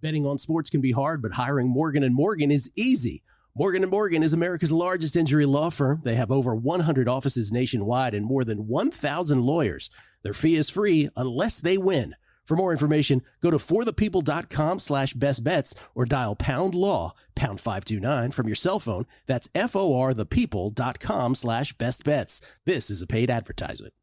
Betting on sports can be hard, but hiring Morgan & Morgan is easy. Morgan & Morgan is America's largest injury law firm. They have over 100 offices nationwide and more than 1,000 lawyers. Their fee is free unless they win. For more information, go to forthepeople.com/bestbets or dial pound law, pound 529 from your cell phone. That's forthepeople.com/bestbets. This is a paid advertisement.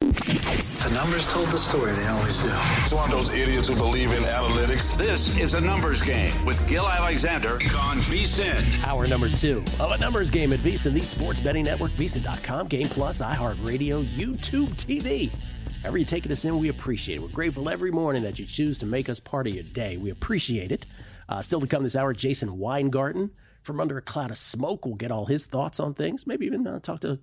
The numbers told the story, they always do. It's one of those idiots who believe in analytics. This is A Numbers Game with Gill Alexander on VSiN. Hour number 2 of A Numbers Game at VSiN, the sports betting network, VSiN.com, Game Plus, iHeartRadio, YouTube TV. However you take us in, we appreciate it. We're grateful every morning that you choose to make us part of your day. We appreciate it. Still to come this hour, Jason Weingarten from Under a Cloud of Smoke. We'll get all his thoughts on things. Maybe even talk to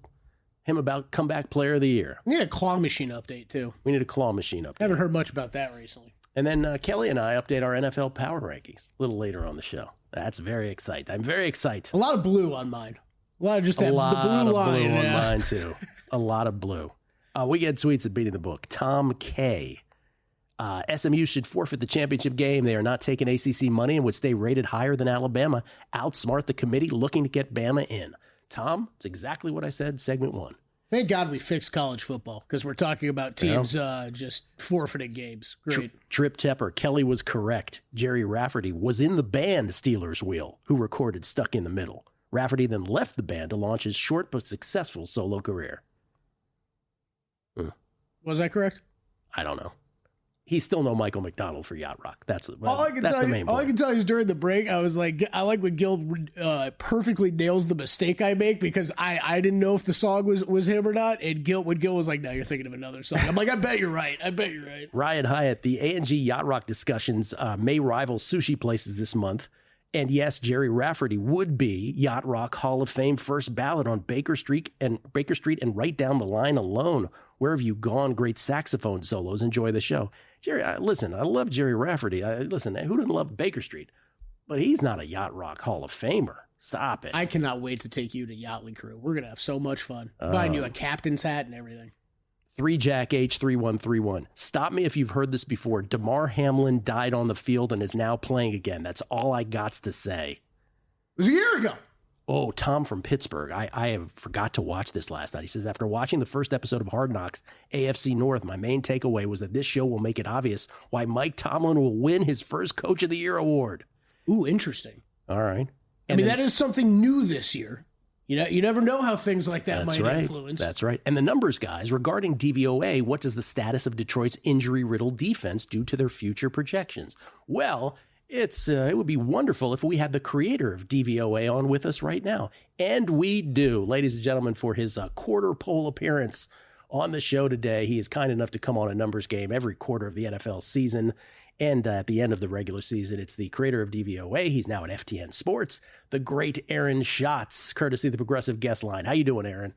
him about comeback player of the year. We need a claw machine update, too. We need a claw machine update. Haven't heard much about that recently. And then Kelley and I update our NFL power rankings a little later on the show. That's very exciting. I'm very excited. A lot of blue on mine. A lot of just the blue line. Blue on mine, too. A lot of blue. We get tweets at Beating the Book. Tom K. SMU should forfeit the championship game. They are not taking ACC money and would stay rated higher than Alabama. Outsmart the committee looking to get Bama in. Tom, it's exactly what I said, segment 1. Thank God we fixed college football because we're talking about teams just forfeiting games. Great. Trip Tepper, Kelley was correct. Jerry Rafferty was in the band Steelers Wheel, who recorded Stuck in the Middle. Rafferty then left the band to launch his short but successful solo career. Was that correct? I don't know. He's still no Michael McDonald for Yacht Rock. That's all I can tell you. All I can tell you is during the break, I was like, I like when Gill perfectly nails the mistake I make because I didn't know if the song was him or not, and when Gill was like, "No, you're thinking of another song." I'm like, I bet you're right. Ryan Hyatt, the A&G Yacht Rock discussions may rival sushi places this month, and yes, Jerry Rafferty would be Yacht Rock Hall of Fame first ballot on Baker Street and right down the line alone. Where have you gone? Great saxophone solos. Enjoy the show. Jerry, listen, I love Jerry Rafferty. Listen, who didn't love Baker Street? But he's not a Yacht Rock Hall of Famer. Stop it. I cannot wait to take you to Yachtly Crew. We're going to have so much fun. Buying you a captain's hat and everything. 3Jack H3131. Stop me if you've heard this before. DeMar Hamlin died on the field and is now playing again. That's all I got to say. It was a year ago. Oh, Tom from Pittsburgh. I have forgot to watch this last night. He says, after watching the first episode of Hard Knocks, AFC North, my main takeaway was that this show will make it obvious why Mike Tomlin will win his first Coach of the Year award. Ooh, interesting. All right. That is something new this year. You never know how things like that might influence. That's right. And the numbers, guys, regarding DVOA, what does the status of Detroit's injury-riddled defense do to their future projections? Well, it would be wonderful if we had the creator of DVOA on with us right now. And we do. Ladies and gentlemen, for his quarter pole appearance on the show today, he is kind enough to come on A Numbers Game every quarter of the NFL season. And at the end of the regular season, it's the creator of DVOA. He's now at FTN Sports, the great Aaron Schatz, courtesy of the Progressive Guest Line. How you doing, Aaron?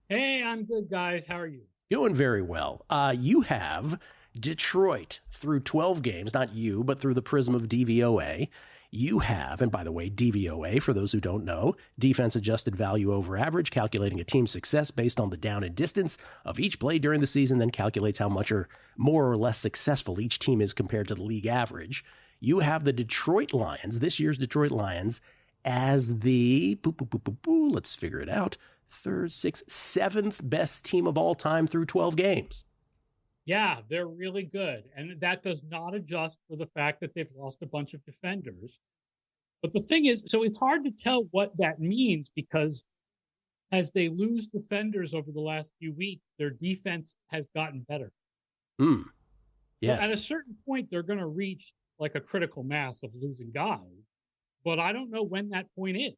Hey, I'm good, guys. How are you? Doing very well. You have Detroit through 12 games, not you, but through the prism of DVOA. You have, and by the way, DVOA, for those who don't know, defense adjusted value over average, calculating a team's success based on the down and distance of each play during the season, then calculates how much or more or less successful each team is compared to the league average. You have the Detroit Lions, this year's Detroit Lions, as the, let's figure it out, third, sixth, seventh best team of all time through 12 games. Yeah, they're really good. And that does not adjust for the fact that they've lost a bunch of defenders. But the thing is, so it's hard to tell what that means because as they lose defenders over the last few weeks, their defense has gotten better. Yes. At a certain point, they're going to reach like a critical mass of losing guys. But I don't know when that point is.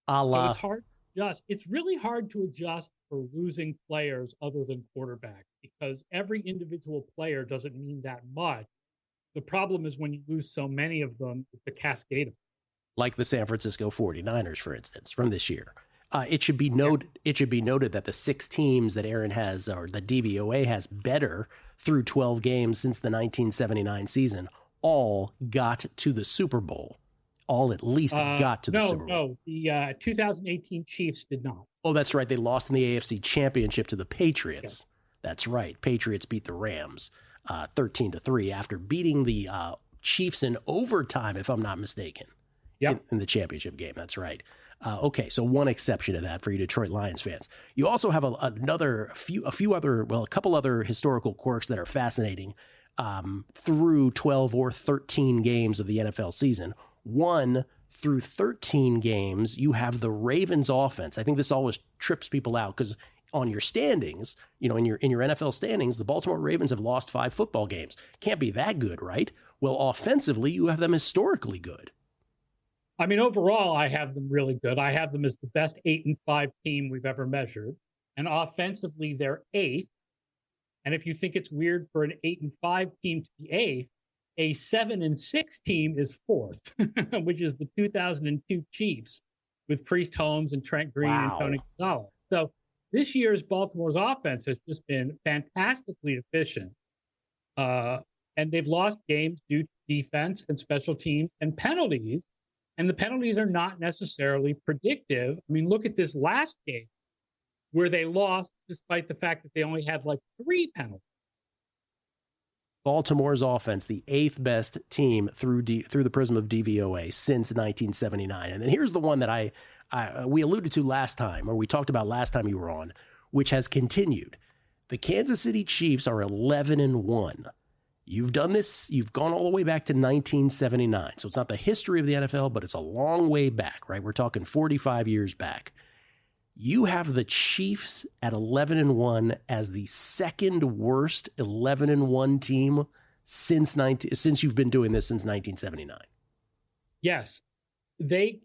So it's hard to adjust. It's really hard to adjust for losing players other than quarterback because every individual player doesn't mean that much. The problem is when you lose so many of them, it's the cascade of them. Like the San Francisco 49ers, for instance, from this year. It should be noted that the 6 teams that Aaron has, or the DVOA has better through 12 games since the 1979 season, all got to the Super Bowl. All at least got to the Super Bowl. No, the 2018 Chiefs did not. Oh, that's right. They lost in the AFC Championship to the Patriots. Okay. That's right. Patriots beat the Rams 13-3 after beating the Chiefs in overtime, if I'm not mistaken. Yep. In the championship game. That's right. Okay, so one exception to that for you Detroit Lions fans. You also have a couple other historical quirks that are fascinating through 12 or 13 games of the NFL season. One, through 13 games, you have the Ravens offense. I think this always trips people out because on your standings, in your NFL standings, the Baltimore Ravens have lost 5 football games. Can't be that good, right? Well, offensively, you have them historically good. I mean, overall, I have them really good. I have them as the best 8-5 team we've ever measured. And offensively, they're 8th. And if you think it's weird for an 8-5 team to be 8th, a 7-6 team is 4th, which is the 2002 Chiefs with Priest Holmes and Trent Green and Tony Gonzalez. So this year's Baltimore's offense has just been fantastically efficient. And they've lost games due to defense and special teams and penalties. And the penalties are not necessarily predictive. I mean, look at this last game where they lost despite the fact that they only had like 3 penalties. Baltimore's offense, the 8th best team through the prism of DVOA since 1979. And then here's the one that we alluded to last time, or we talked about last time you were on, which has continued. The Kansas City Chiefs are 11-1. You've done this, you've gone all the way back to 1979. So it's not the history of the NFL, but it's a long way back, right? We're talking 45 years back. You have the Chiefs at 11-1 as the second worst 11-1 team since you've been doing this since 1979. Yes. They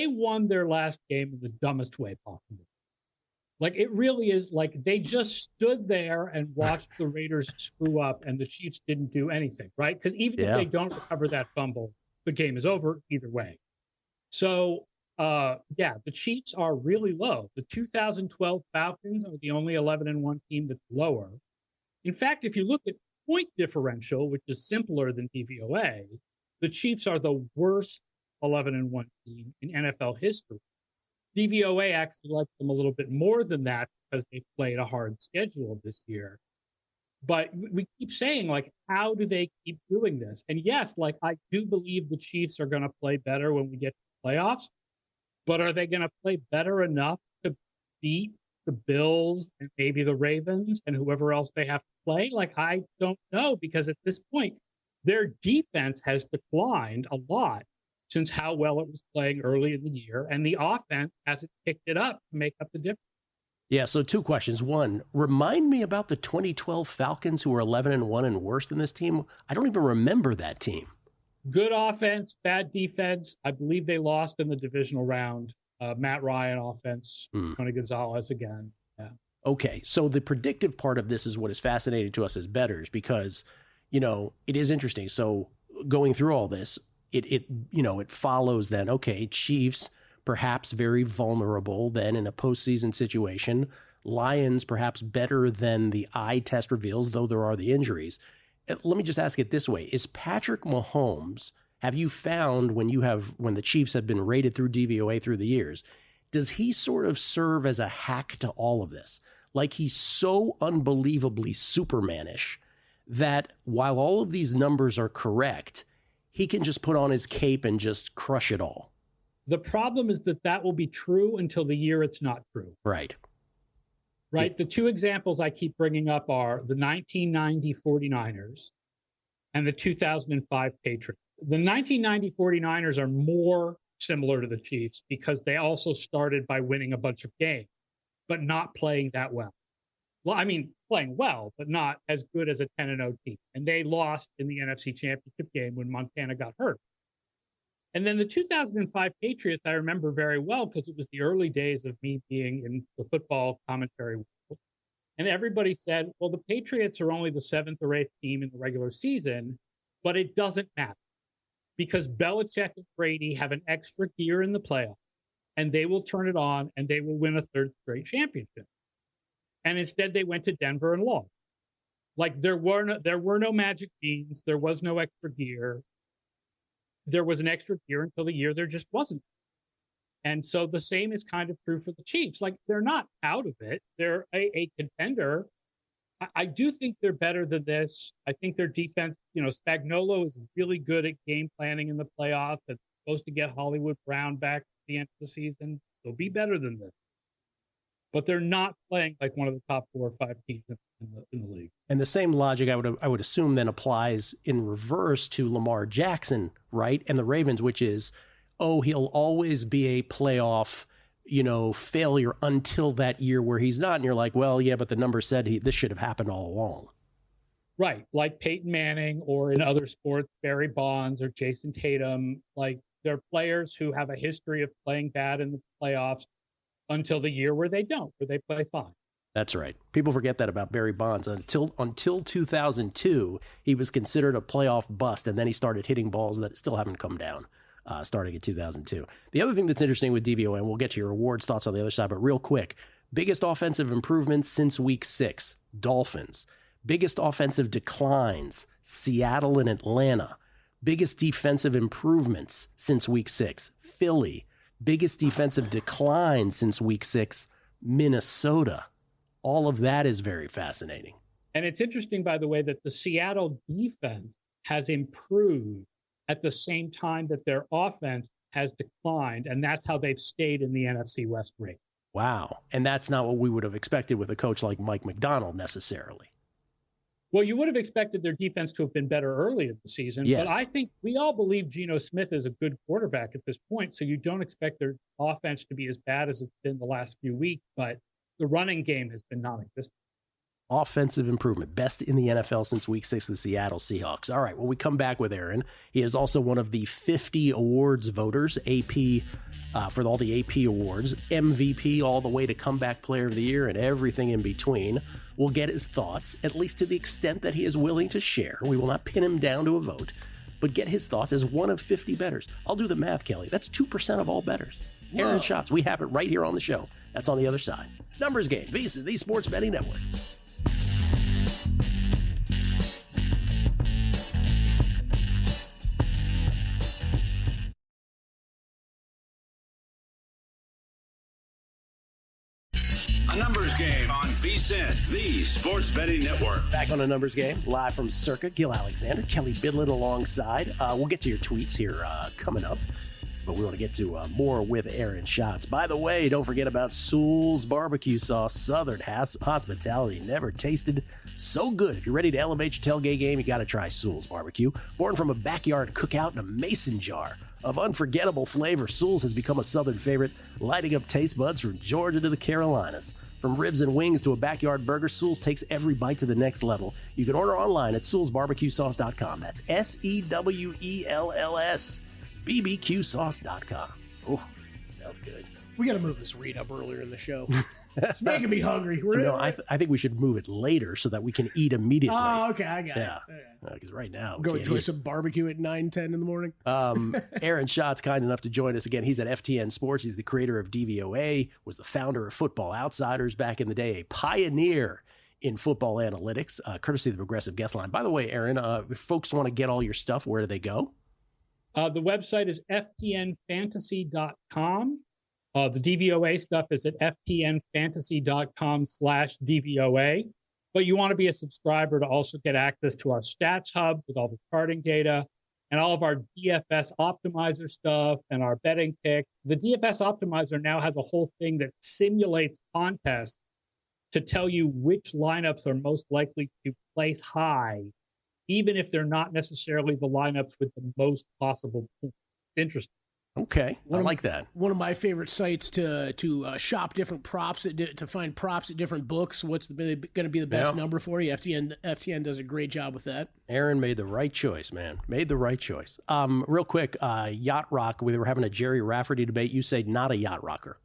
won their last game in the dumbest way possible. Like, it really is like they just stood there and watched the Raiders screw up and the Chiefs didn't do anything, right? Because even if they don't recover that fumble, the game is over either way. So, the Chiefs are really low. The 2012 Falcons are the only 11-1 team that's lower. In fact, if you look at point differential, which is simpler than DVOA, the Chiefs are the worst 11-1 team in NFL history. DVOA actually likes them a little bit more than that because they've played a hard schedule this year. But we keep saying, like, how do they keep doing this? And yes, like, I do believe the Chiefs are going to play better when we get to the playoffs. But are they going to play better enough to beat the Bills and maybe the Ravens and whoever else they have to play? Like, I don't know, because at this point, their defense has declined a lot since how well it was playing early in the year, and the offense hasn't picked it up to make up the difference. Yeah, so 2 questions. One, remind me about the 2012 Falcons who were 11-1 and worse than this team. I don't even remember that team. Good offense, bad defense. I believe they lost in the divisional round. Matt Ryan offense, Tony Gonzalez again. Yeah. Okay, so the predictive part of this is what is fascinating to us as bettors because, it is interesting. So going through all this, it follows then, okay, Chiefs perhaps very vulnerable then in a postseason situation. Lions perhaps better than the eye test reveals, though there are the injuries. Let me just ask it this way. Is Patrick Mahomes, have you found when the Chiefs have been rated through DVOA through the years, does he sort of serve as a hack to all of this? Like, he's so unbelievably Supermanish that while all of these numbers are correct, he can just put on his cape and just crush it all. The problem is that will be true until the year it's not true. Right. Right. Yeah. The 2 examples I keep bringing up are the 1990 49ers and the 2005 Patriots. The 1990 49ers are more similar to the Chiefs because they also started by winning a bunch of games, but not playing that well. Well, I mean, playing well, but not as good as a 10-0 team. And they lost in the NFC Championship game when Montana got hurt. And then the 2005 Patriots, I remember very well because it was the early days of me being in the football commentary world. And everybody said, well, the Patriots are only the 7th or 8th team in the regular season, but it doesn't matter because Belichick and Brady have an extra gear in the playoffs, and they will turn it on and they will win a 3rd straight championship. And instead, they went to Denver and lost. Like, there were no magic beans. There was no extra gear. There was an extra gear until the year there just wasn't. And so the same is kind of true for the Chiefs. Like, they're not out of it. They're a contender. I do think they're better than this. I think their defense, Spagnuolo is really good at game planning in the playoffs. It's supposed to get Hollywood Brown back at the end of the season. They'll be better than this. But they're not playing like one of the top 4 or 5 teams in the league. And the same logic I would assume then applies in reverse to Lamar Jackson, right? And the Ravens, which is, he'll always be a playoff, failure until that year where he's not. And you're like, well, yeah, but the numbers said this should have happened all along. Right. Like Peyton Manning, or in other sports, Barry Bonds or Jason Tatum. Like, they're players who have a history of playing bad in the playoffs until the year where they don't, where they play fine. That's right. People forget that about Barry Bonds. Until 2002, he was considered a playoff bust, and then he started hitting balls that still haven't come down, starting in 2002. The other thing that's interesting with DVOA, and we'll get to your awards thoughts on the other side, but real quick, biggest offensive improvements since week 6, Dolphins. Biggest offensive declines, Seattle and Atlanta. Biggest defensive improvements since week 6, Philly. Biggest defensive declines since week 6, Minnesota. All of that is very fascinating. And it's interesting, by the way, that the Seattle defense has improved at the same time that their offense has declined, and that's how they've stayed in the NFC West race. Wow. And that's not what we would have expected with a coach like Mike Macdonald necessarily. Well, you would have expected their defense to have been better early in the season, yes. But I think we all believe Geno Smith is a good quarterback at this point, so you don't expect their offense to be as bad as it's been the last few weeks, but the running game has been non-existent. Offensive improvement, best in the NFL since week 6, the Seattle Seahawks. All right, well, we come back with Aaron. He is also one of the 50 awards voters, AP, for all the AP awards, MVP all the way to comeback player of the year and everything in between. We'll get his thoughts, at least to the extent that he is willing to share. We will not pin him down to a vote, but get his thoughts as one of 50 bettors. I'll do the math, Kelley. That's 2% of all bettors. Whoa. Aaron Schatz, we have it right here on the show. That's on the other side. Numbers Game, VSiN, the Sports Betting Network. A Numbers Game on VSiN, the Sports Betting Network. Back on a Numbers Game, live from Circa, Gill Alexander, Kelley Bydlon alongside. We'll get to your tweets here coming up, but we want to get to more with Aaron Schatz. By the way, don't forget about Sewell's Barbecue Sauce. Southern hospitality never tasted so good. If you're ready to elevate your tailgate game, you got to try Sewell's Barbecue. Born from a backyard cookout in a mason jar of unforgettable flavor, Sewell's has become a Southern favorite, lighting up taste buds from Georgia to the Carolinas. From ribs and wings to a backyard burger, Sewell's takes every bite to the next level. You can order online at SewellsBarbecueSauce.com. That's SEWELLS, BBQSauce.com. Oh, sounds good. We got to move this read up earlier in the show. It's making me hungry. I think we should move it later so that we can eat immediately. Oh, okay. I got it. Because right now, go enjoy some barbecue at 9-10 in the morning. Aaron Schatz, kind enough to join us again. He's at FTN Sports. He's the creator of DVOA, was the founder of Football Outsiders back in the day, a pioneer in football analytics, courtesy of the Progressive Guest Line. By the way, Aaron, if folks want to get all your stuff, where do they go? The website is ftnfantasy.com. The DVOA stuff is at ftnfantasy.com/DVOA. But you want to be a subscriber to also get access to our stats hub with all the charting data and all of our DFS optimizer stuff and our betting pick. The DFS optimizer now has a whole thing that simulates contests to tell you which lineups are most likely to place high, even if they're not necessarily the lineups with the most possible points. Interesting. Okay, I like that. One of my favorite sites to shop different props, to find props at different books. What's going to be the best number for you? FTN does a great job with that. Aaron made the right choice, man. Made the right choice. Real quick, Yacht Rock, we were having a Jerry Rafferty debate. You say not a yacht rocker.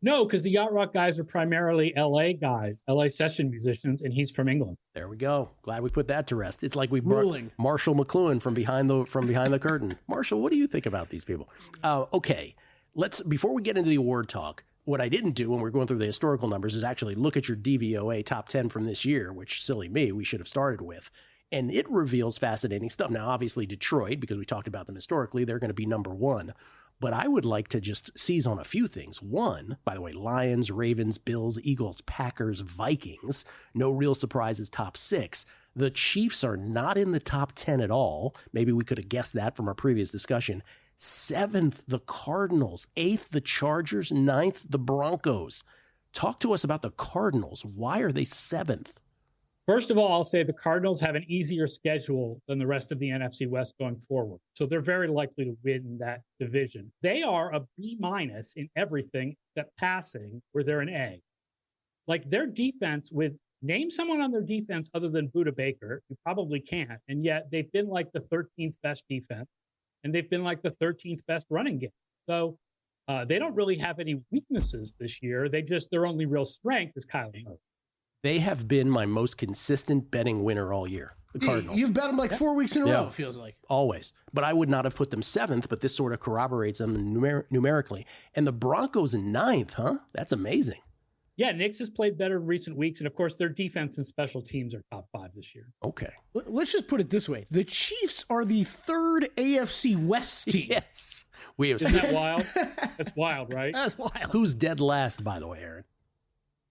No, because the Yacht Rock guys are primarily L.A. guys, L.A. session musicians, and he's from England. There we go. Glad we put that to rest. It's like we brought Marshall McLuhan from behind the curtain. Marshall, what do you think about these people? Okay, before we get into the award talk, what I didn't do when we're going through the historical numbers is actually look at your DVOA top 10 from this year, which, silly me, we should have started with. And it reveals fascinating stuff. Now, obviously, Detroit, because we talked about them historically, they're going to be number one. But I would like to just seize on a few things. One, by the way, Lions, Ravens, Bills, Eagles, Packers, Vikings. No real surprises, top 6. The Chiefs are not in the top 10 at all. Maybe we could have guessed that from our previous discussion. 7th, the Cardinals. 8th, the Chargers. 9th, the Broncos. Talk to us about the Cardinals. Why are they 7th? First of all, I'll say the Cardinals have an easier schedule than the rest of the NFC West going forward. So they're very likely to win that division. They are a B- in everything except passing, where they're an A. Like their defense name someone on their defense other than Budda Baker. You probably can't. And yet they've been like the 13th best defense, and they've been like the 13th best running game. So they don't really have any weaknesses this year. Their only real strength is Kyler Murray. They have been my most consistent betting winner all year, the Cardinals. You've bet them like 4 weeks in a row, it feels like. Always. But I would not have put them 7th, but this sort of corroborates them numerically. And the Broncos in 9th, huh? That's amazing. Yeah, Knicks has played better in recent weeks. And, of course, their defense and special teams are top 5 this year. Okay. Let's just put it this way. The Chiefs are the 3rd AFC West team. Yes. We have Isn't that wild? That's wild, right? That's wild. Who's dead last, by the way, Aaron?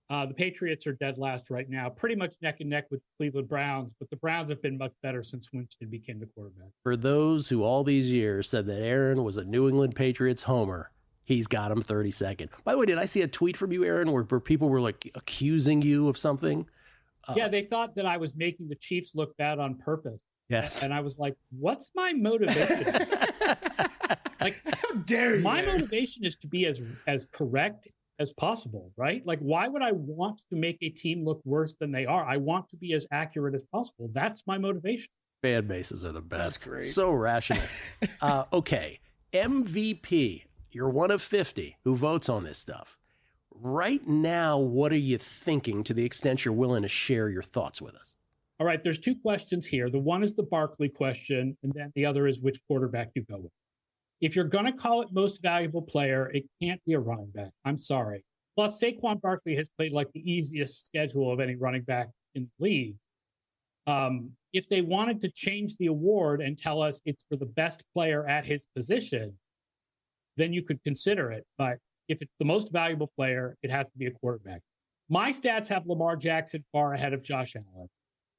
The Patriots are dead last right now, pretty much neck and neck with the Cleveland Browns, but the Browns have been much better since Winston became the quarterback. For those who all these years said that Aaron was a New England Patriots homer, he's got him 32nd. By the way, did I see a tweet from you, Aaron, where people were like accusing you of something? Yeah, they thought that I was making the Chiefs look bad on purpose. Yes. And I was like, what's my motivation? Like, how dare you? My motivation is to be as correct as possible, right? Like, why would I want to make a team look worse than they are? I want to be as accurate as possible. That's my motivation. Fan bases are the best. That's great. So rational. Okay. MVP. You're one of 50 who votes on this stuff. Right now, what are you thinking, to the extent you're willing to share your thoughts with us? All right, there's 2 questions here. The one is the Barkley question, and then the other is which quarterback you go with. If you're going to call it most valuable player, it can't be a running back. I'm sorry. Plus, Saquon Barkley has played like the easiest schedule of any running back in the league. If they wanted to change the award and tell us it's for the best player at his position, then you could consider it. But if it's the most valuable player, it has to be a quarterback. My stats have Lamar Jackson far ahead of Josh Allen.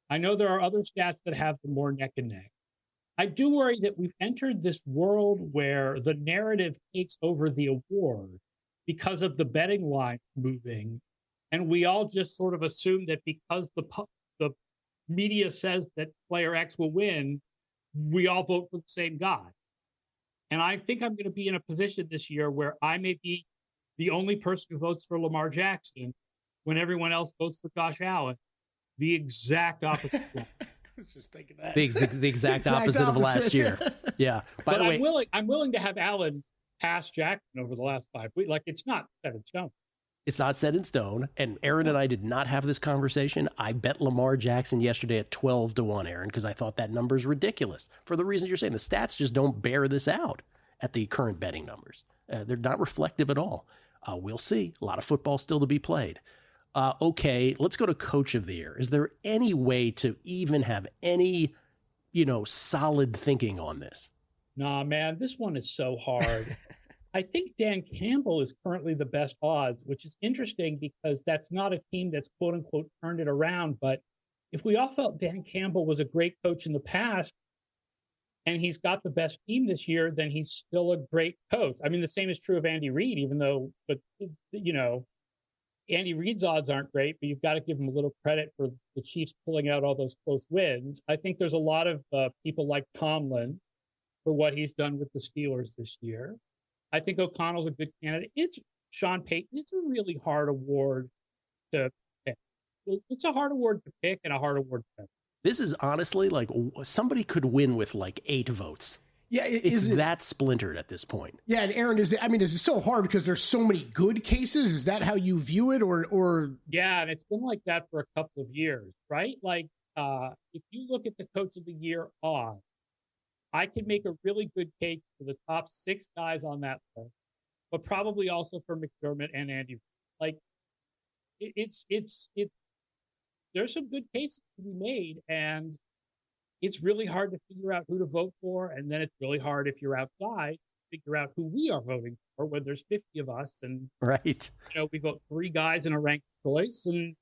I know there are other stats that have them more neck and neck. I do worry that we've entered this world where the narrative takes over the award because of the betting line moving. And we all just sort of assume that because the media says that player X will win, we all vote for the same guy. And I think I'm going to be in a position this year where I may be the only person who votes for Lamar Jackson when everyone else votes for Josh Allen. The exact opposite. I was just thinking that. The exact opposite of last year. Yeah. By the way, I'm willing to have Allen pass Jackson over the last 5 weeks. Like, it's not set in stone. It's not set in stone. And Aaron and I did not have this conversation. I bet Lamar Jackson yesterday at 12-1, Aaron, because I thought that number is ridiculous. For the reasons you're saying, the stats just don't bear this out at the current betting numbers. They're not reflective at all. We'll see. A lot of football still to be played. Okay, let's go to Coach of the Year. Is there any way to even have any, solid thinking on this? Nah, man, this one is so hard. I think Dan Campbell is currently the best odds, which is interesting because that's not a team that's quote unquote turned it around. But if we all felt Dan Campbell was a great coach in the past and he's got the best team this year, then he's still a great coach. I mean, the same is true of Andy Reid, even though, Andy Reid's odds aren't great, but you've got to give him a little credit for the Chiefs pulling out all those close wins. I think there's a lot of people like Tomlin for what he's done with the Steelers this year. I think O'Connell's a good candidate. It's Sean Payton. It's a really hard award to pick. It's a hard award to pick and a hard award to pick. This is honestly like somebody could win with like 8 votes. Yeah, it's that splintered at this point. Yeah, and Aaron, is it so hard because there's so many good cases? Is that how you view it, or? Yeah, and it's been like that for a couple of years, right? Like, if you look at the Coach of the Year odds, I can make a really good case for the top 6 guys on that list, but probably also for McDermott and Andy. Like, it's there's some good cases to be made, and it's really hard to figure out who to vote for, and then it's really hard if you're outside figure out who we are voting for when there's 50 of us. And, right. We vote 3 guys in a ranked choice. And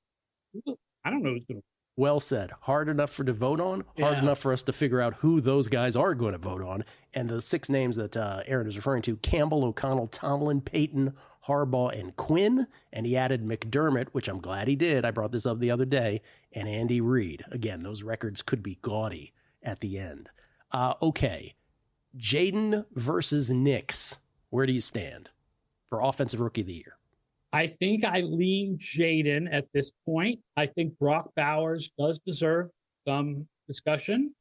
I don't know who's going to. Well said. Hard enough to vote on, hard enough for us to figure out who those guys are going to vote on. And the 6 names that Aaron is referring to, Campbell, O'Connell, Tomlin, Payton, Harbaugh, and Quinn. And he added McDermott, which I'm glad he did. I brought this up the other day. And Andy Reid. Again, those records could be gaudy at the end. Okay. Jaden versus Nix. Where do you stand for Offensive Rookie of the Year? I think I lean Jaden at this point. I think Brock Bowers does deserve some discussion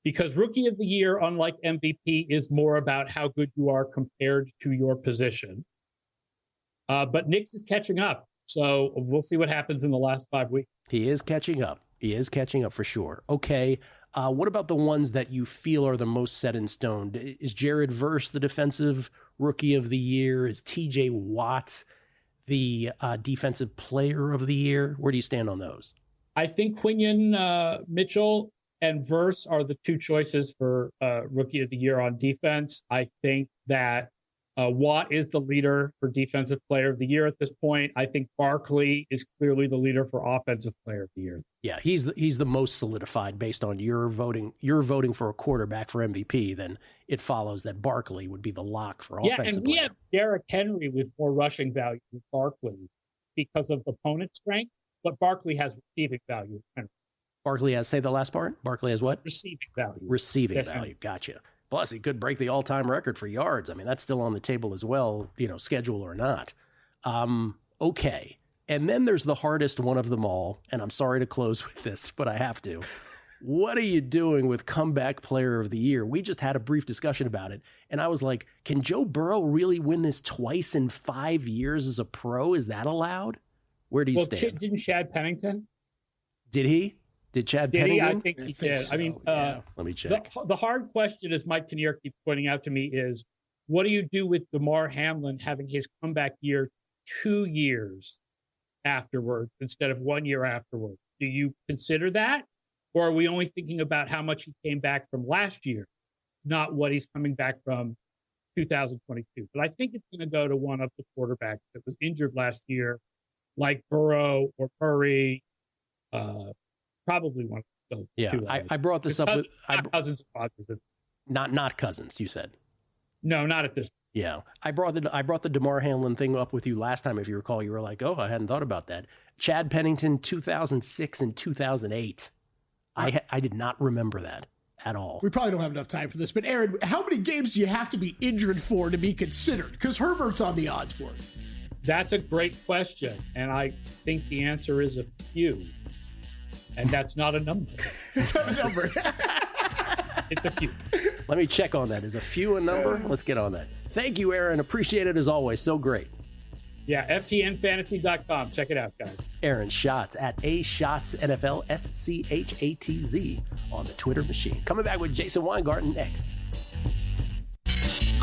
because Rookie of the Year, unlike MVP, is more about how good you are compared to your position. But Nix is catching up. So we'll see what happens in the last 5 weeks. He is catching up. He is catching up for sure. Okay. What about the ones that you feel are the most set in stone? Is Jared Verse the Defensive Rookie of the Year? Is TJ Watt the Defensive Player of the Year? Where do you stand on those? I think Quinion Mitchell and Verse are the 2 choices for Rookie of the Year on defense. I think that Watt is the leader for Defensive Player of the Year at this point. I think Barkley is clearly the leader for Offensive Player of the Year. Yeah, he's the most solidified based on your voting. You're voting for a quarterback for MVP, then it follows that Barkley would be the lock for Offensive Player. Yeah, and we have Derrick Henry with more rushing value than Barkley because of opponent strength, but Barkley has receiving value. Barkley has, say the last part? Barkley has what? Receiving value. Receiving value, gotcha. Plus, he could break the all-time record for yards. I mean, that's still on the table as well, schedule or not. Okay. And then there's the hardest one of them all, and I'm sorry to close with this, but I have to. What are you doing with Comeback Player of the Year? We just had a brief discussion about it, and I was like, can Joe Burrow really win this twice in 5 years as a pro? Is that allowed? Where do you stand? Didn't Chad Pennington? Did he? Did Chad Pennington? I think he did. So, I mean, let me check. The hard question, as Mike Kinnear keeps pointing out to me, is what do you do with DeMar Hamlin having his comeback year 2 years afterwards instead of 1 year afterwards? Do you consider that? Or are we only thinking about how much he came back from last year, not what he's coming back from 2022? But I think it's going to go to one of the quarterbacks that was injured last year, like Burrow or Murray, probably one of those. Yeah, two. I brought this up with Cousins. Not Cousins. You said no, not at this point. Yeah, I brought the DeMar Hamlin thing up with you last time. If you recall, you were like, "Oh, I hadn't thought about that." Chad Pennington, 2006 and 2008. I did not remember that at all. We probably don't have enough time for this, but Aaron, how many games do you have to be injured for to be considered? Because Herbert's on the odds board. That's a great question, and I think the answer is a few. And that's not a number. It's not a number. It's a few. Let me check on that. Is a few a number? Let's get on that. Thank you, Aaron. Appreciate it as always. So great. Yeah, ftnfantasy.com. Check it out, guys. Aaron Schatz at ASchatzNFL, SCHATZ on the Twitter machine. Coming back with Jason Weingarten next.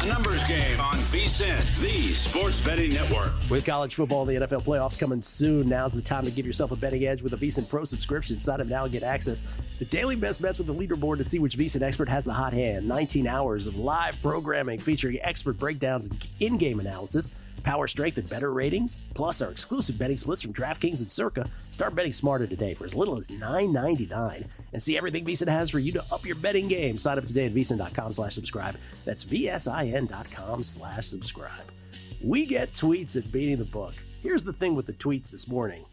A numbers game on VSiN, the sports betting network. With college football and the NFL playoffs coming soon, now's the time to give yourself a betting edge with a VSiN Pro subscription. Sign up now and get access to daily best bets with the leaderboard to see which VSiN expert has the hot hand. 19 hours of live programming featuring expert breakdowns and in-game analysis, power strength and better ratings, plus our exclusive betting splits from DraftKings and Circa. Start betting smarter today for as little as $9.99 and see everything VSiN has for you to up your betting game. Sign up today at VSiN.com/subscribe. That's VSIN.com/subscribe. We get tweets at Beating the Book. Here's the thing with the tweets this morning.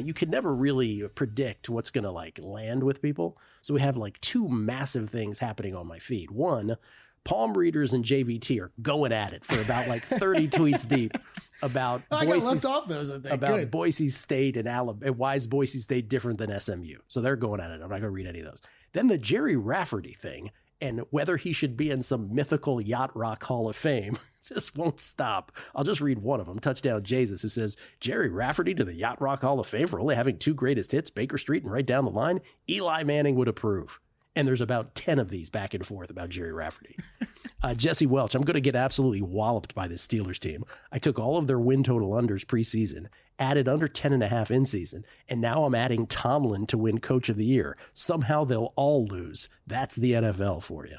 You can never really predict what's going to land with people. So we have 2 massive things happening on my feed. One, Palm Readers and JVT are going at it for about 30 tweets deep about I got left off those, I think. About Good. Boise State and Alabama. Why is Boise State different than SMU? So they're going at it. I'm not going to read any of those. Then the Jerry Rafferty thing and whether he should be in some mythical Yacht Rock Hall of Fame just won't stop. I'll just read one of them. Touchdown Jesus, who says, Jerry Rafferty to the Yacht Rock Hall of Fame for only having 2 greatest hits, Baker Street and right down the line. Eli Manning would approve. And there's about 10 of these back and forth about Jerry Rafferty. Jesse Welch, I'm going to get absolutely walloped by this Steelers team. I took all of their win total unders preseason, added under 10.5 in season, and now I'm adding Tomlin to win Coach of the Year. Somehow they'll all lose. That's the NFL for you.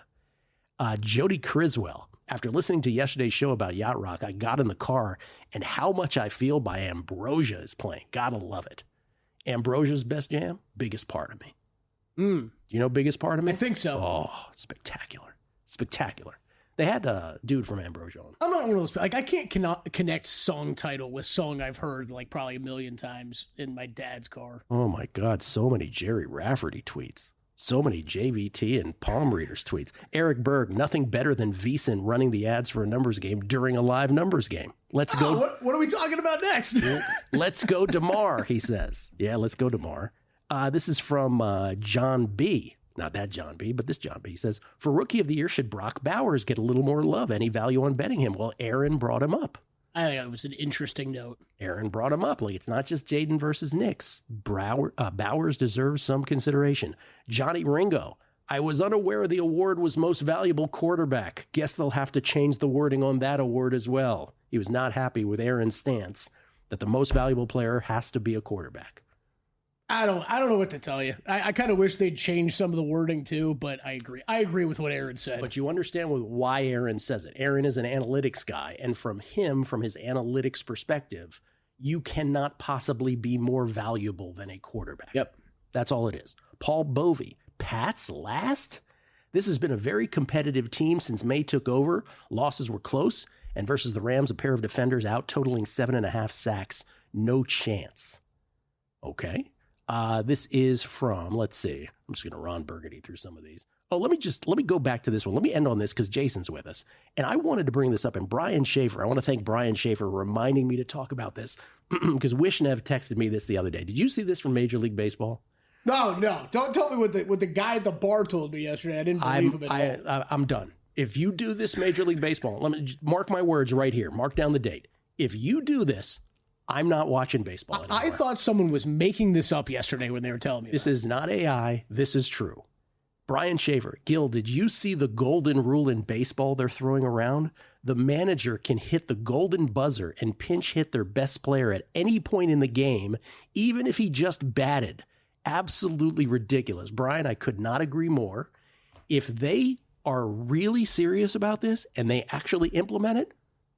Jody Criswell, After listening to yesterday's show about Yacht Rock, I got in the car, and How Much I Feel by Ambrosia is playing. Gotta love it. Ambrosia's best jam, Biggest Part of Me. Do you know Biggest Part of Me? I think so. Oh, spectacular. Spectacular. They had a dude from Ambrosia on. I'm not one of those, like, I can't connect song title with song I've heard, like, probably a million times in my dad's car. Oh, my God. So many Jerry Rafferty tweets. So many JVT and Palm Readers tweets. Eric Berg, nothing better than VSiN running the ads for a numbers game during a live numbers game. Let's go. What are we talking about next? Let's go DeMar, he says. Yeah, let's go DeMar. This is from John B. Not that John B., but this John B. He says, for Rookie of the Year, should Brock Bowers get a little more love? Any value on betting him? Well, Aaron brought him up. I think that was an interesting note. Aaron brought him up. Like, it's not just Jaden versus Knicks. Bowers deserves some consideration. Johnny Ringo, I was unaware the award was most valuable quarterback. Guess they'll have to change the wording on that award as well. He was not happy with Aaron's stance that the most valuable player has to be a quarterback. I don't know what to tell you. I kind of wish they'd change some of the wording too, but I agree. I agree with what Aaron said. But you understand why Aaron says it. Aaron is an analytics guy, and from his analytics perspective, you cannot possibly be more valuable than a quarterback. Yep. That's all it is. Paul Bovey, Pats last? This has been a very competitive team since May took over. Losses were close, and versus the Rams, a pair of defenders out totaling 7.5 sacks. No chance. Okay. This is from, let's see, I'm just going to Ron Burgundy through some of these. Oh, let me go back to this one. Let me end on this because Jason's with us. And I wanted to bring this up. And Brian Schaefer, I want to thank Brian Schaefer for reminding me to talk about this because Wishnev texted me this the other day. Did you see this from Major League Baseball? No. Don't tell me what the guy at the bar told me yesterday. I didn't believe him at all. I'm done. If you do this Major League Baseball, let me mark my words right here. Mark down the date. If you do this, I'm not watching baseball anymore. I thought someone was making this up yesterday when they were telling me this is not AI. This is true. Brian Schaefer, Gill, did you see the golden rule in baseball they're throwing around? The manager can hit the golden buzzer and pinch hit their best player at any point in the game, even if he just batted. Absolutely ridiculous. Brian, I could not agree more. If they are really serious about this and they actually implement it,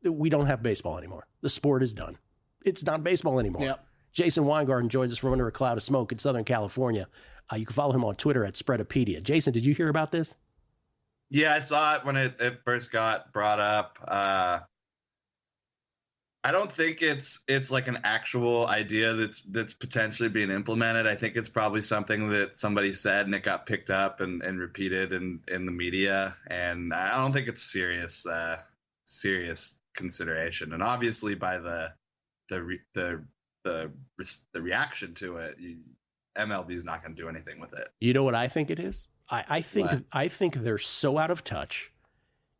we don't have baseball anymore. The sport is done. It's not baseball anymore. Yep. Jason Weingarten joins us from under a cloud of smoke in Southern California. You can follow him on Twitter at Spreadopedia. Jason, did you hear about this? Yeah, I saw it when it first got brought up. I don't think it's like an actual idea that's potentially being implemented. I think it's probably something that somebody said and it got picked up and repeated in the media. And I don't think it's serious consideration. And obviously by the reaction to it, MLB is not going to do anything with it. You know what I think it is? I think they're so out of touch,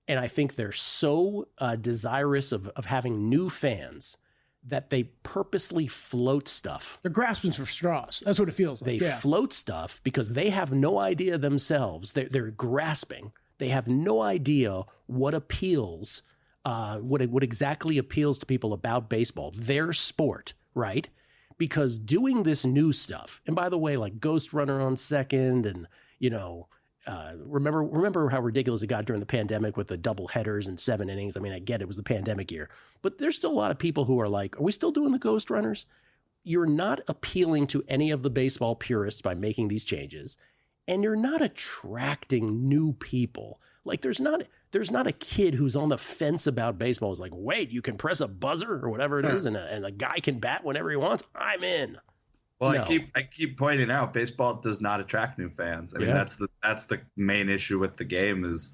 and I think they're so desirous of having new fans that they purposely float stuff. They're grasping for straws. That's what it feels like. They float stuff because they have no idea themselves. They're grasping. They have no idea what appeals. What exactly appeals to people about baseball, their sport, right? Because doing this new stuff, and by the way, like Ghost Runner on second, and remember how ridiculous it got during the pandemic with the double headers and 7 innings. I mean, I get it was the pandemic year, but there's still a lot of people who are like, are we still doing the Ghost Runners? You're not appealing to any of the baseball purists by making these changes, and you're not attracting new people. Like there's not a kid who's on the fence about baseball who's like, wait, you can press a buzzer or whatever it is, and a guy can bat whenever he wants. I'm in. Well, no. I keep pointing out baseball does not attract new fans. I mean, that's the main issue with the game is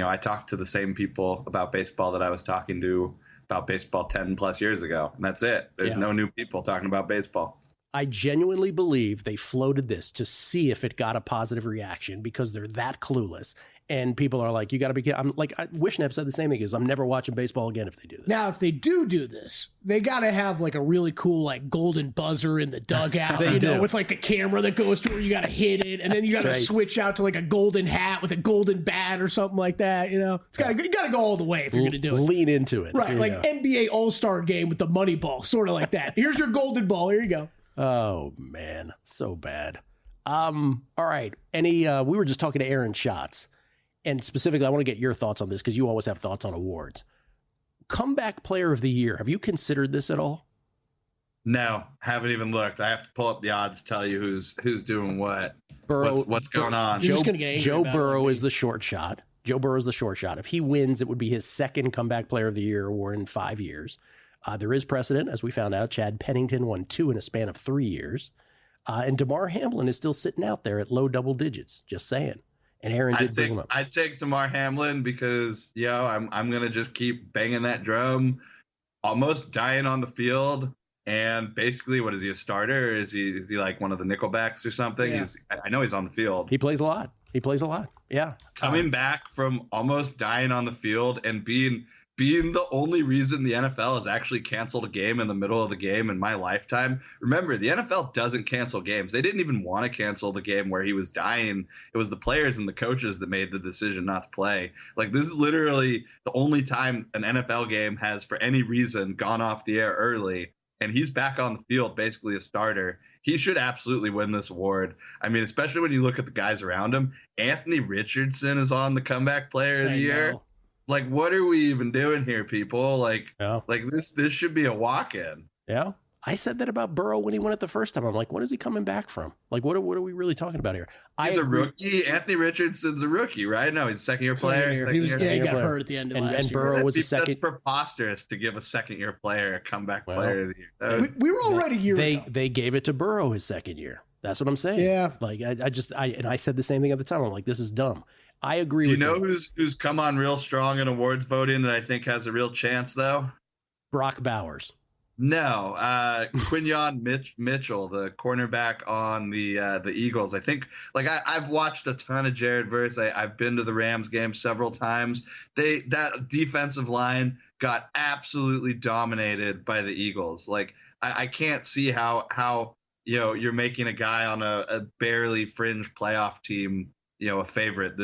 I talk to the same people about baseball that I was talking to about baseball 10 plus years ago, and that's it. There's no new people talking about baseball. I genuinely believe they floated this to see if it got a positive reaction because they're that clueless. And people are like, you got to be, I'm like, Wishnev said the same thing, is I'm never watching baseball again if they do this. Now, if they do this, they got to have like a really cool, like golden buzzer in the dugout, with like a camera that goes to where you got to hit it. And then you got to switch out to like a golden hat with a golden bat or something like that. You got to go all the way if you're going to do it. Lean into it. Right. Like NBA All-Star game with the money ball, sort of like that. Here's your golden ball. Here you go. Oh man. So bad. All right. We were just talking to Aaron Schatz. and specifically, I want to get your thoughts on this because you always have thoughts on awards. Comeback Player of the Year. Have you considered this at all? No, haven't even looked. I have to pull up the odds to tell you who's doing what. Burrow, what's going on? Joe Burrow is the short shot. Joe Burrow is the short shot. If he wins, it would be his second Comeback Player of the Year award in 5 years. There is precedent, as we found out. Chad Pennington won 2 in a span of 3 years. And Damar Hamlin is still sitting out there at low double digits. Just saying. And Aaron did bring him up. I'd take Damar Hamlin because, I'm going to just keep banging that drum, almost dying on the field. And basically, what is he, a starter? Is he like one of the nickelbacks or something? Yeah. I know he's on the field. He plays a lot. Yeah. Coming back from almost dying on the field and being the only reason the NFL has actually canceled a game in the middle of the game in my lifetime. Remember, the NFL doesn't cancel games. They didn't even want to cancel the game where he was dying. It was the players and the coaches that made the decision not to play. Like, this is literally the only time an NFL game has, for any reason, gone off the air early. And he's back on the field, basically a starter. He should absolutely win this award. I mean, especially when you look at the guys around him. Anthony Richardson is on the Comeback Player of the Year. Like, what are we even doing here, people? Like this should be a walk-in. Yeah. I said that about Burrow when he won it the first time. I'm like, what is he coming back from? Like, what are we really talking about here? He's a rookie. Anthony Richardson's a rookie, right? No, he's a second-year player. He got hurt at the end of last year. And Burrow was a second. That's preposterous to give a second-year player a Comeback Player of the Year. We were already a year ago. They gave it to Burrow his second year. That's what I'm saying. Yeah. Like, I said the same thing at the time. I'm like, this is dumb. I agree with you. Do you know who's come on real strong in awards voting that I think has a real chance, though? Brock Bowers. No, Quinyon Mitchell, the cornerback on the Eagles. I think, I've watched a ton of Jared Verse. I've been to the Rams game several times. That defensive line got absolutely dominated by the Eagles. Like, I can't see how you're making a guy on a barely fringe playoff team a favorite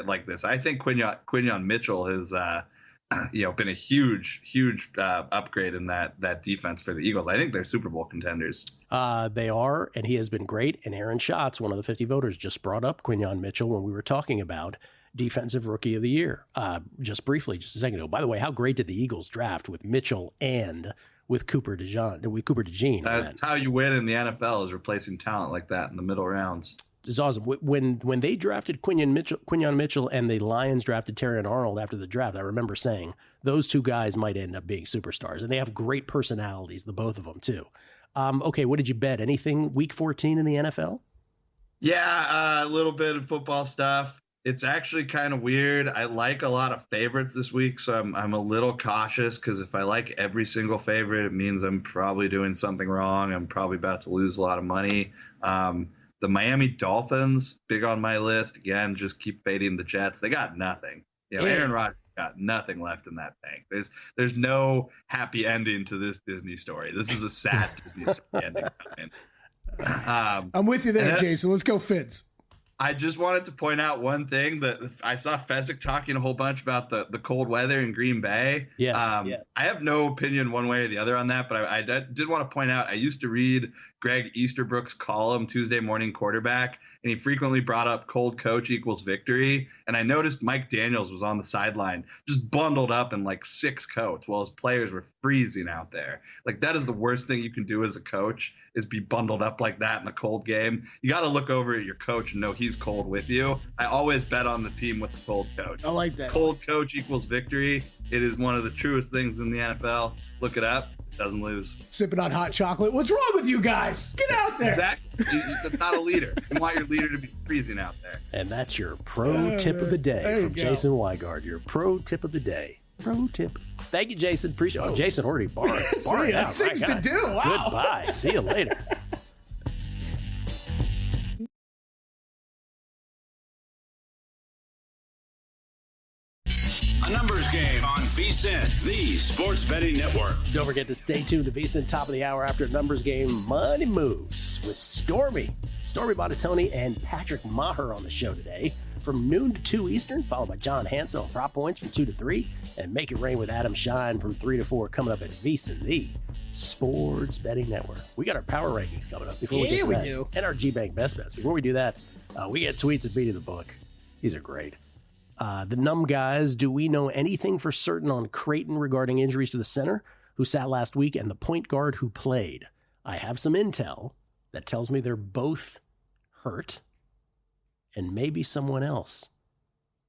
like this. I think Quinyon Mitchell has been a huge upgrade in that defense for the Eagles. I think they're Super Bowl contenders. They are, and he has been great. And Aaron Schatz, one of the 50 voters, just brought up Quinyon Mitchell when we were talking about Defensive Rookie of the Year, just a second ago. By the way, how great did the Eagles draft with Mitchell and with Cooper DeJean? That's how you win in the NFL, is replacing talent like that in the middle rounds. It's awesome. When they drafted Quinyon Mitchell and the Lions drafted Terrion Arnold after the draft, I remember saying those two guys might end up being superstars, and they have great personalities, the both of them too. Okay, what did you bet? Anything Week 14 in the NFL? Yeah, a little bit of football stuff. It's actually kind of weird. I like a lot of favorites this week, so I'm a little cautious because if I like every single favorite, it means I'm probably doing something wrong. I'm probably about to lose a lot of money. The Miami Dolphins, big on my list. Again, just keep fading the Jets. They got nothing. Aaron Rodgers got nothing left in that bank. There's no happy ending to this Disney story. This is a sad Disney story ending. I'm with you there, Jason. Let's go Fins. I just wanted to point out one thing that I saw Fezzik talking a whole bunch about the cold weather in Green Bay. Yes. I have no opinion one way or the other on that, but I did want to point out, I used to read Greg Easterbrook's column, Tuesday Morning Quarterback, and he frequently brought up cold coach equals victory. And I noticed Mike Daniels was on the sideline, just bundled up in like 6 coats while his players were freezing out there. Like, that is the worst thing you can do as a coach, is be bundled up like that in a cold game. You got to look over at your coach and know he's cold with you. I always bet on the team with the cold coach. I like that. Cold coach equals victory. It is one of the truest things in the NFL. Look it up. Doesn't lose. Sipping on hot chocolate. What's wrong with you guys? Get out there. Exactly. That's not a leader. You want your leader to be freezing out there. And that's your pro tip of the day from Jason Weingarten. Your pro tip of the day. Pro tip. Thank you, Jason. Appreciate it. Oh, Jason already barred out. Things to do. Wow. Goodbye. See you later. A numbers game on VSiN, the sports betting network. Don't forget to stay tuned to VSiN top of the hour after numbers game Money Moves with Stormy Bonatoni and Patrick Maher on the show today from noon to 2 Eastern, followed by John Hansel on prop points from 2 to 3, and Make It Rain with Adam Shine from 3 to 4 coming up at VSiN, the sports betting network. We got our power rankings coming up before we get to that. Do. And our G-Bank best bets. Before we do that, we get tweets at Beat of the Book. These are great. The numb guys, do we know anything for certain on Creighton regarding injuries to the center who sat last week and the point guard who played? I have some intel that tells me they're both hurt, and maybe someone else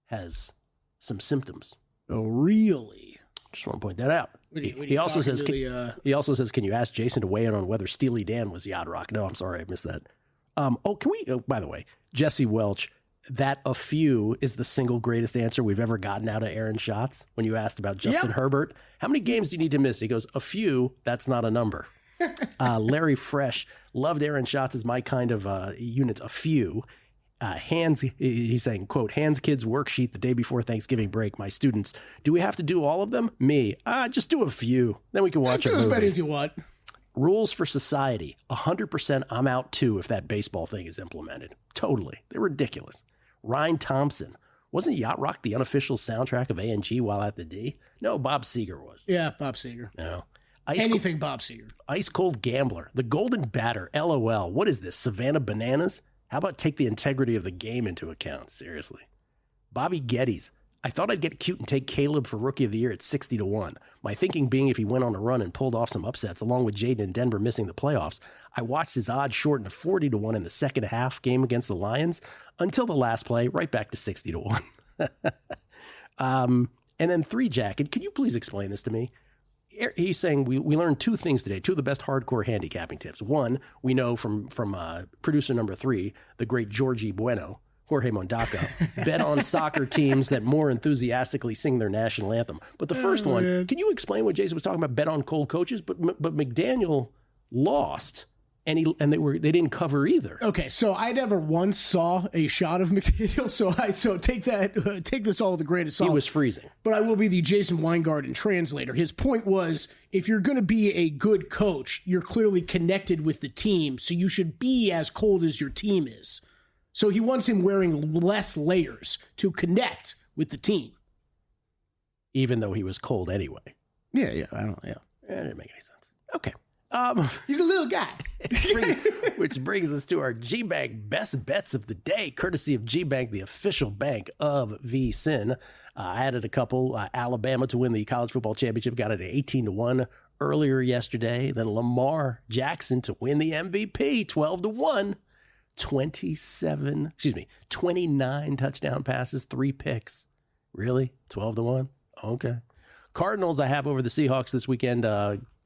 has some symptoms. Oh, really? Just want to point that out. He also says, can you ask Jason to weigh in on whether Steely Dan was yacht rock? No, I'm sorry, I missed that. By the way, Jesse Welch, that a few is the single greatest answer we've ever gotten out of Aaron Schatz when you asked about Justin Herbert. How many games do you need to miss? He goes, a few, that's not a number. Larry Fresh, loved Aaron Schatz as my kind of units, a few. He's saying, quote, Hands Kids worksheet the day before Thanksgiving break. My students, do we have to do all of them? Me, just do a few. Then we can watch a movie. Do as many as you want. Rules for society, 100% I'm out too if that baseball thing is implemented. Totally. They're ridiculous. Ryan Thompson, wasn't Yacht Rock the unofficial soundtrack of A&G while at the D? No, Bob Seger was. Yeah, Bob Seger. No. Bob Seger. Ice Cold Gambler, the Golden Batter, LOL. What is this, Savannah Bananas? How about take the integrity of the game into account? Seriously. Bobby Geddes. I thought I'd get cute and take Caleb for Rookie of the Year at 60-1. My thinking being if he went on a run and pulled off some upsets, along with Jaden and Denver missing the playoffs, I watched his odds shorten to 40-1 in the second half game against the Lions until the last play, right back to 60-1. And then 3Jack, and can you please explain this to me? He's saying we learned two things today, two of the best hardcore handicapping tips. One, we know from producer number 3, the great Georgie Bueno, Jorge Mondaca, bet on soccer teams that more enthusiastically sing their national anthem. But the first one, can you explain what Jason was talking about? Bet on cold coaches, but McDaniel lost, and they didn't cover either. Okay, so I never once saw a shot of McDaniel, so take this all with a grain of salt. He was freezing. But I will be the Jason Weingarten translator. His point was, if you're going to be a good coach, you're clearly connected with the team, so you should be as cold as your team is. So he wants him wearing less layers to connect with the team. Even though he was cold anyway. Yeah. It didn't make any sense. Okay. He's a little guy. Which brings us to our G-Bank best bets of the day, courtesy of G-Bank, the official bank of VSiN. I added a couple. Alabama to win the college football championship, got it at 18-1 earlier yesterday. Then Lamar Jackson to win the MVP, 12-1. 29 touchdown passes, 3 picks. Really? 12-1? Okay. Cardinals I have over the Seahawks this weekend,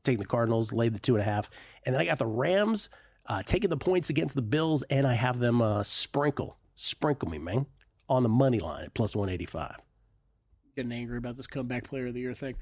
taking the Cardinals, laid the 2.5. And then I got the Rams taking the points against the Bills, and I have them sprinkle me, man, on the money line at plus 185. Getting angry about this comeback player of the year thing.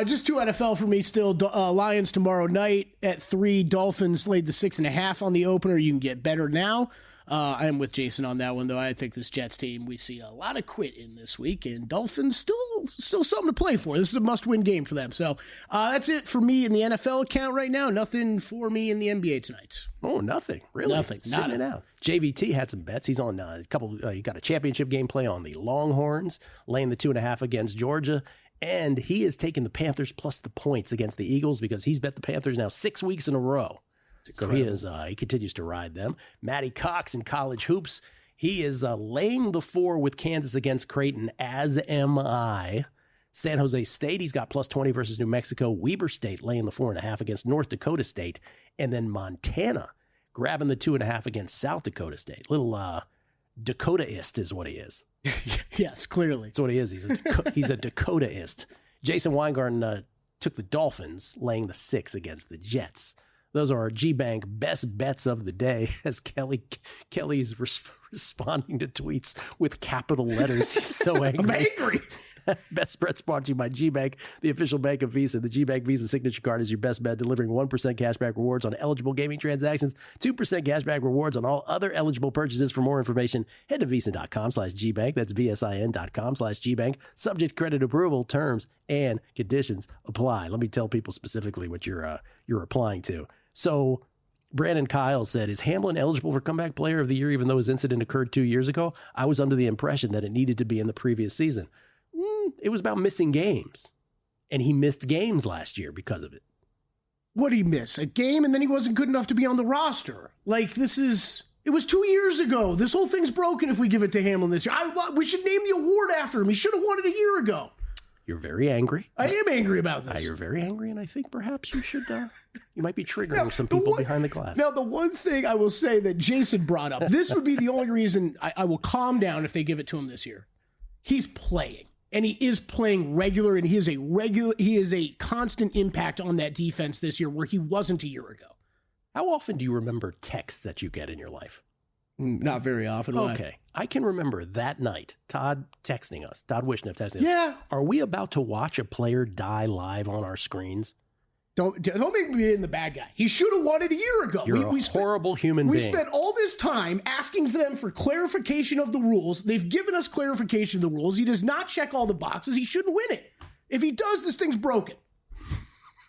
Just 2 NFL for me still. Lions tomorrow night at 3. Dolphins laid the 6.5 on the opener. You can get better now. I am with Jason on that one, though. I think this Jets team, we see a lot of quit in this week, and Dolphins still something to play for. This is a must-win game for them. So that's it for me in the NFL account right now. Nothing for me in the NBA tonight. Oh, nothing. Really? Nothing. Sitting it out. JVT had some bets. He's on a couple. He got a championship game play on the Longhorns, laying the 2.5 against Georgia. And he is taking the Panthers plus the points against the Eagles because he's bet the Panthers now 6 weeks in a row. So he continues to ride them. Matty Cox in college hoops. He is laying the 4 with Kansas against Creighton, as am I. San Jose State, he's got plus 20 versus New Mexico. Weber State laying the 4.5 against North Dakota State. And then Montana grabbing the 2.5 against South Dakota State. Little Dakota-ist is what he is. Yes, clearly. That's what he is. He's a Dakota-ist. Jason Weingarten took the Dolphins, laying the 6 against the Jets. Those are our G-Bank best bets of the day, as Kelley's responding to tweets with capital letters. He's so angry. I'm angry. Best bets brought to you by G-Bank, the official bank of Visa. The G-Bank Visa Signature Card is your best bet, delivering 1% cashback rewards on eligible gaming transactions, 2% cashback rewards on all other eligible purchases. For more information, head to VSiN.com/Gbank. That's VSIN.com/Gbank. Subject credit approval, terms and conditions apply. Let me tell people specifically what you're applying to. So Brandon Kyle said, is Hamlin eligible for comeback player of the year even though his incident occurred 2 years ago? I was under the impression that it needed to be in the previous season. It was about missing games, and he missed games last year because of it. What did he miss? A game, and then he wasn't good enough to be on the roster. Like, this is It was 2 years ago. This whole thing's broken if we give it to Hamlin this year. We should name the award after him. He should have won it a year ago. You're very angry. I am angry about this. You're very angry, and I think perhaps you should. You might be triggering some people behind the glass. Now, the one thing I will say that Jason brought up, this would be the only reason I will calm down if they give it to him this year. He's playing, and he is playing regular, and he is a constant impact on that defense this year where he wasn't a year ago. How often do you remember texts that you get in your life? Not very often. Okay. I can remember that night, Todd texting us, Todd Wishnev texting us. Yeah. Are we about to watch a player die live on our screens? Don't make me in the bad guy. He should have won it a year ago. You're a horrible human being. We spent all this time asking for them for clarification of the rules. They've given us clarification of the rules. He does not check all the boxes. He shouldn't win it. If he does, this thing's broken.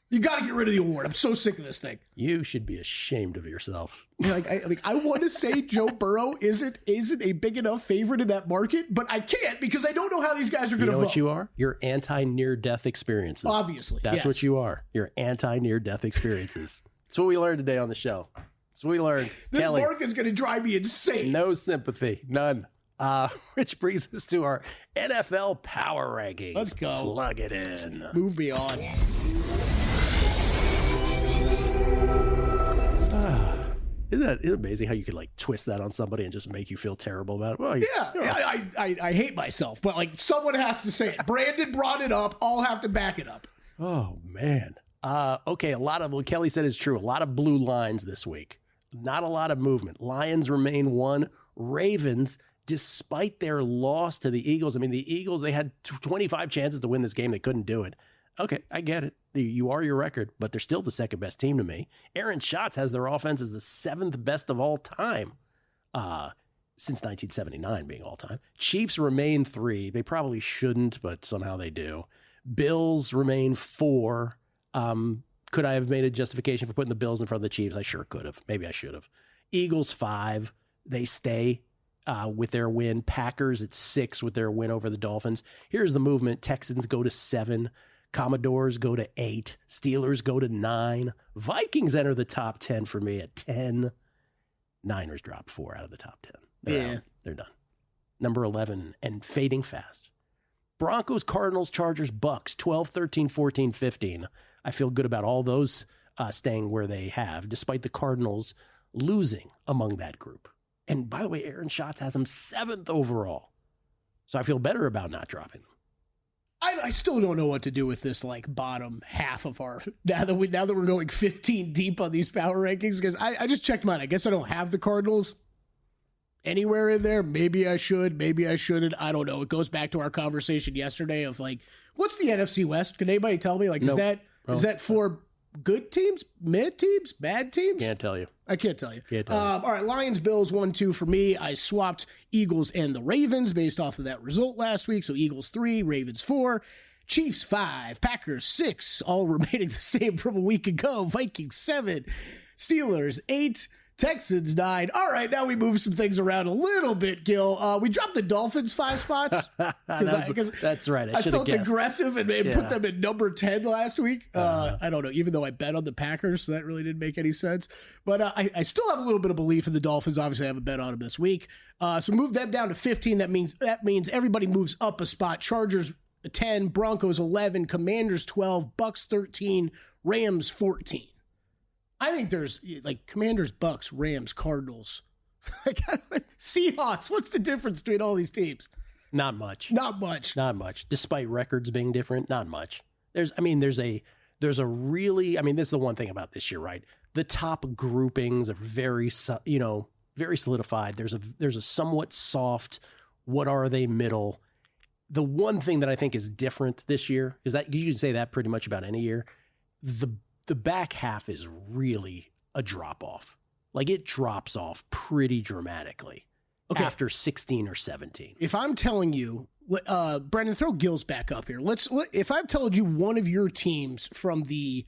You got to get rid of the award. I'm so sick of this thing. You should be ashamed of yourself. I want to say Joe Burrow isn't a big enough favorite in that market, but I can't because I don't know how these guys are going to vote. You know what you are? You're anti-near-death experiences. Obviously. That's yes. what you are. You're anti-near-death experiences. That's what we learned today on the show. That's what we learned. This Kelley, market's going to drive me insane. No sympathy. None. Which brings us to our NFL power rankings. Let's go. Plug it in. Move me on. Isn't it amazing how you could twist that on somebody and just make you feel terrible about it? Well, I hate myself, but someone has to say it. Brandon brought it up. I'll have to back it up. Oh, man. Okay, a lot of what Kelley said is true. A lot of blue lines this week. Not a lot of movement. Lions remain 1. Ravens, despite their loss to the Eagles, the Eagles, they had 25 chances to win this game. They couldn't do it. Okay, I get it. You are your record, but they're still the second best team to me. Aaron Schatz has their offense as the 7th best of all time, since 1979 being all time. Chiefs remain 3. They probably shouldn't, but somehow they do. Bills remain 4. Could I have made a justification for putting the Bills in front of the Chiefs? I sure could have. Maybe I should have. Eagles 5. They stay with their win. Packers at 6 with their win over the Dolphins. Here's the movement. Texans go to 7. Commodores go to 8. Steelers go to 9. Vikings enter the top 10 for me at 10. Niners drop 4 out of the top 10. They're out. They're done. Number 11 and fading fast. Broncos, Cardinals, Chargers, Bucks, 12, 13, 14, 15. I feel good about all those staying where they have, despite the Cardinals losing among that group. And by the way, Aaron Schatz has them 7th overall. So I feel better about not dropping them. I still don't know what to do with this bottom half of our now that we're going 15 deep on these power rankings, because I just checked mine. I guess I don't have the Cardinals anywhere in there. Maybe I should, maybe I shouldn't. I don't know. It goes back to our conversation yesterday of what's the NFC West? Can anybody tell me? Is that for good teams, mid teams, bad teams? Can't tell you. I can't tell you. Can't tell you. All right, Lions, Bills, 1-2 for me. I swapped Eagles and the Ravens based off of that result last week. So Eagles 3, Ravens 4, Chiefs 5, Packers 6, all remaining the same from a week ago. Vikings 7, Steelers 8, Texans 9. All right, now we move some things around a little bit, Gill. We dropped the Dolphins 5 spots. That's right. I felt aggressive and put them at number 10 last week. I don't know, even though I bet on the Packers, so that really didn't make any sense. But I still have a little bit of belief in the Dolphins. Obviously, I have a bet on them this week. So move them down to 15. That means everybody moves up a spot. Chargers 10, Broncos 11, Commanders 12, Bucks 13, Rams 14. I think there's Commanders, Bucks, Rams, Cardinals, Seahawks. What's the difference between all these teams? Not much. Not much. Not much. Despite records being different, not much. There's a really, this is the one thing about this year, right? The top groupings are very solidified. There's a somewhat soft, what are they middle. The one thing that I think is different this year is that you can say that pretty much about any year. The back half is really a drop-off. It drops off pretty dramatically after 16 or 17. If I'm telling you, Brandon, throw Gill's back up here. If I've told you one of your teams from the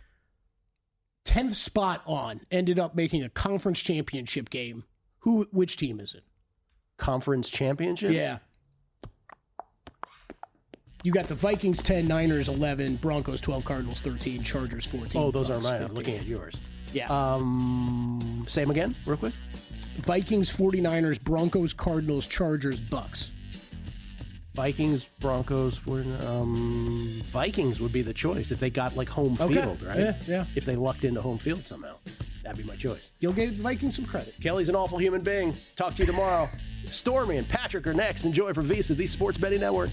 10th spot on ended up making a conference championship game, which team is it? Conference championship? Yeah. You got the Vikings 10, Niners 11, Broncos 12, Cardinals 13, Chargers 14. Oh, those are mine. 15. I'm looking at yours. Yeah. Say them again, real quick. Vikings, 49ers, Broncos, Cardinals, Chargers, Bucks. Vikings, Broncos, Vikings would be the choice if they got like home field, right? Yeah. If they lucked into home field somehow, that'd be my choice. You'll give the Vikings some credit. Kelley's an awful human being. Talk to you tomorrow. Stormy and Patrick are next. Enjoy for VSiN, the Sports Betting Network.